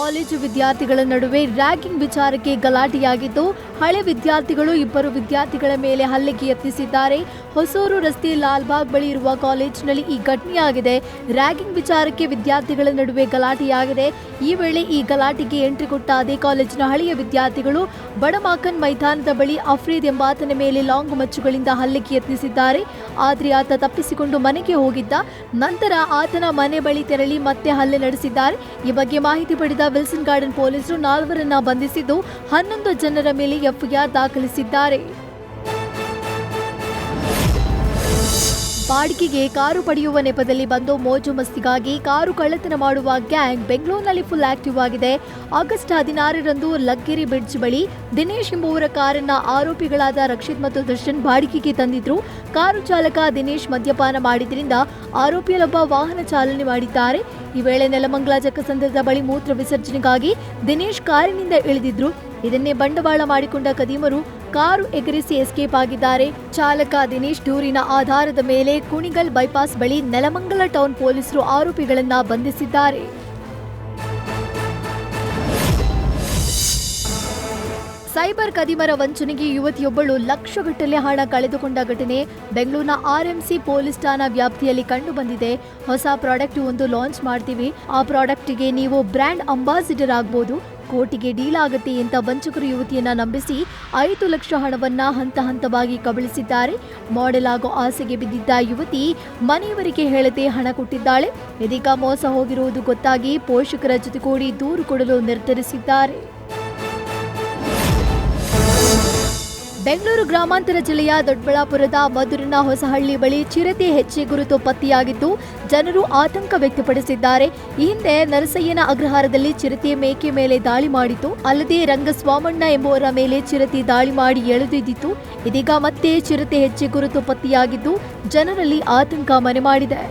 College ವಿದ್ಯಾರ್ಥಿಗಳ ನಡುವೆ ragging ವಿಚಾರಕ್ಕೆ ಗಲಾಟೆಯಾಗಿದ್ದು, ಹಳೆ ವಿದ್ಯಾರ್ಥಿಗಳು ಇಬ್ಬರು ವಿದ್ಯಾರ್ಥಿಗಳ ಮೇಲೆ ಹಲ್ಲೆಗೆ ಯತ್ನಿಸಿದ್ದಾರೆ. ಹೊಸೂರು ರಸ್ತೆ ಲಾಲ್ಬಾಗ್ ಬಳಿ ಇರುವ ಕಾಲೇಜಿನಲ್ಲಿ ಈ ಘಟನೆಯಾಗಿದೆ. ರ್ಯಾಗಿಂಗ್ ವಿಚಾರಕ್ಕೆ ವಿದ್ಯಾರ್ಥಿಗಳ ನಡುವೆ ಗಲಾಟೆಯಾಗಿದೆ. ಈ ವೇಳೆ ಈ ಗಲಾಟೆಗೆ ಎಂಟ್ರಿ ಕೊಟ್ಟ ಅದೇ ಕಾಲೇಜಿನ ಹಳೆಯ ವಿದ್ಯಾರ್ಥಿಗಳು ಬಡಮಾಕನ್ ಮೈದಾನದ ಬಳಿ ಅಫ್ರೀದ್ ಎಂಬಾತನ ಮೇಲೆ ಲಾಂಗ್ ಮಚ್ಚುಗಳಿಂದ ಹಲ್ಲೆಗೆ ಯತ್ನಿಸಿದ್ದಾರೆ. ಆದರೆ ಆತ ತಪ್ಪಿಸಿಕೊಂಡು ಮನೆಗೆ ಹೋಗಿದ್ದ. ನಂತರ ಆತನ ಮನೆ ಬಳಿ ತೆರಳಿ ಮತ್ತೆ ಹಲ್ಲೆ ನಡೆಸಿದ್ದಾರೆ. ಈ ಬಗ್ಗೆ ಮಾಹಿತಿ ಪಡೆದ ವಿಲ್ಸನ್ ಗಾರ್ಡನ್ ಪೊಲೀಸರು 4 ಬಂಧಿಸಿದ್ದು 11 ಜನರ ಮೇಲೆ ಎಫ್ಐಆರ್ ದಾಖಲಿಸಿದ್ದಾರೆ. ಬಾಡಿಗೆಗೆ ಕಾರು ಪಡೆಯುವ ನೆಪದಲ್ಲಿ ಬಂದು ಮೋಜು ಮಸ್ತಿಗಾಗಿ ಕಾರು ಕಳ್ಳತನ ಮಾಡುವ ಗ್ಯಾಂಗ್ ಬೆಂಗಳೂರಿನಲ್ಲಿ ಫುಲ್ ಆಕ್ಟಿವ್ ಆಗಿದೆ. ಆಗಸ್ಟ್ 16ರಂದು ಲಗ್ಗೆರೆ ಬ್ರಿಡ್ಜ್ ಬಳಿ ದಿನೇಶ್ ಎಂಬುವರ ಕಾರನ್ನ ಆರೋಪಿಗಳಾದ ರಕ್ಷಿತ್ ಮತ್ತು ದರ್ಶನ್ ಬಾಡಿಗೆಗೆ ತಂದಿದ್ರು. ಕಾರು ಚಾಲಕ ದಿನೇಶ್ ಮದ್ಯಪಾನ ಮಾಡಿದ್ರಿಂದ ಆರೋಪಿಯಲ್ಲೊಬ್ಬ ವಾಹನ ಚಾಲನೆ ಮಾಡಿದ್ದಾರೆ. ಈ ವೇಳೆ ನೆಲಮಂಗಲ ಜಕ್ಕಸಂದ್ರದ ಬಳಿ ಮೂತ್ರ ವಿಸರ್ಜನೆಗಾಗಿ ದಿನೇಶ್ ಕಾರಿನಿಂದ ಇಳಿದಿದ್ರು. ಇದನ್ನೇ ಬಂಡವಾಳ ಮಾಡಿಕೊಂಡ ಕದೀಮರು ಕಾರು ಎಗರಿಸಿ ಎಸ್ಕೇಪ್ ಆಗಿದ್ದಾರೆ. ಚಾಲಕ ದಿನೇಶ್ ದೂರಿನ ಆಧಾರದ ಮೇಲೆ ಕುಣಿಗಲ್ ಬೈಪಾಸ್ ಬಳಿ ನೆಲಮಂಗಲ ಟೌನ್ ಪೊಲೀಸರು ಆರೋಪಿಗಳನ್ನ ಬಂಧಿಸಿದ್ದಾರೆ. ಸೈಬರ್ ಕದಿಮರ ವಂಚನೆಗೆ ಯುವತಿಯೊಬ್ಬಳು ಲಕ್ಷಗಟ್ಟಲೆ ಹಣ ಕಳೆದುಕೊಂಡ ಘಟನೆ ಬೆಂಗಳೂರಿನ ಆರ್ಎಂಸಿ ಪೊಲೀಸ್ ಠಾಣಾ ವ್ಯಾಪ್ತಿಯಲ್ಲಿ ಕಂಡು ಬಂದಿದೆ. ಹೊಸ ಪ್ರಾಡಕ್ಟ್ ಒಂದು ಲಾಂಚ್ ಮಾಡ್ತೀವಿ, ಆ ಪ್ರಾಡಕ್ಟ್ಗೆ ನೀವು ಬ್ರ್ಯಾಂಡ್ ಅಂಬಾಸಿಡರ್ ಆಗ್ಬೋದು, ಕೋಟಿಗೆ ಡೀಲ್ ಆಗುತ್ತೆ ಅಂತ ವಂಚಕರು ಯುವತಿಯನ್ನ ನಂಬಿಸಿ 5 ಲಕ್ಷ ಹಣವನ್ನ ಹಂತ ಹಂತವಾಗಿ ಕಬಳಿಸಿದ್ದಾರೆ. ಮಾಡೆಲ್ ಆಗೋ ಆಸೆಗೆ ಬಿದ್ದಿದ್ದ ಯುವತಿ ಮನೆಯವರಿಗೆ ಹೇಳದೆ ಹಣ ಕೊಟ್ಟಿದ್ದಾಳೆ. ಇದೀಗ ಮೋಸ ಹೋಗಿರುವುದು ಗೊತ್ತಾಗಿ ಪೋಷಕರ ಜೊತೆಗೂಡಿ ದೂರು ಕೊಡಲು ನಿರ್ಧರಿಸಿದ್ದಾರೆ. ಬೆಂಗಳೂರು ಗ್ರಾಮಾಂತರ ಜಿಲ್ಲೆಯ ದೊಡ್ಡಬಳ್ಳಾಪುರದ ಮಧುರನ ಹೊಸಹಳ್ಳಿ ಬಳಿ ಚಿರತೆ ಹೆಚ್ಚೆ ಗುರುತು ಪತ್ತೆಯಾಗಿದ್ದು ಜನರು ಆತಂಕ ವ್ಯಕ್ತಪಡಿಸಿದ್ದಾರೆ. ಈ ಹಿಂದೆ ನರಸಯ್ಯನ ಅಗ್ರಹಾರದಲ್ಲಿ ಚಿರತೆ ಮೇಕೆ ಮೇಲೆ ದಾಳಿ ಮಾಡಿತ್ತು. ಅಲ್ಲದೆ ರಂಗಸ್ವಾಮಣ್ಣ ಎಂಬುವರ ಮೇಲೆ ಚಿರತೆ ದಾಳಿ ಮಾಡಿ ಎಳೆದೊಯ್ದಿತ್ತು. ಇದೀಗ ಮತ್ತೆ ಚಿರತೆ ಹೆಚ್ಚೆ ಗುರುತು ಪತ್ತೆಯಾಗಿದ್ದು ಜನರಲ್ಲಿ ಆತಂಕ ಮನೆ ಮಾಡಿದೆ.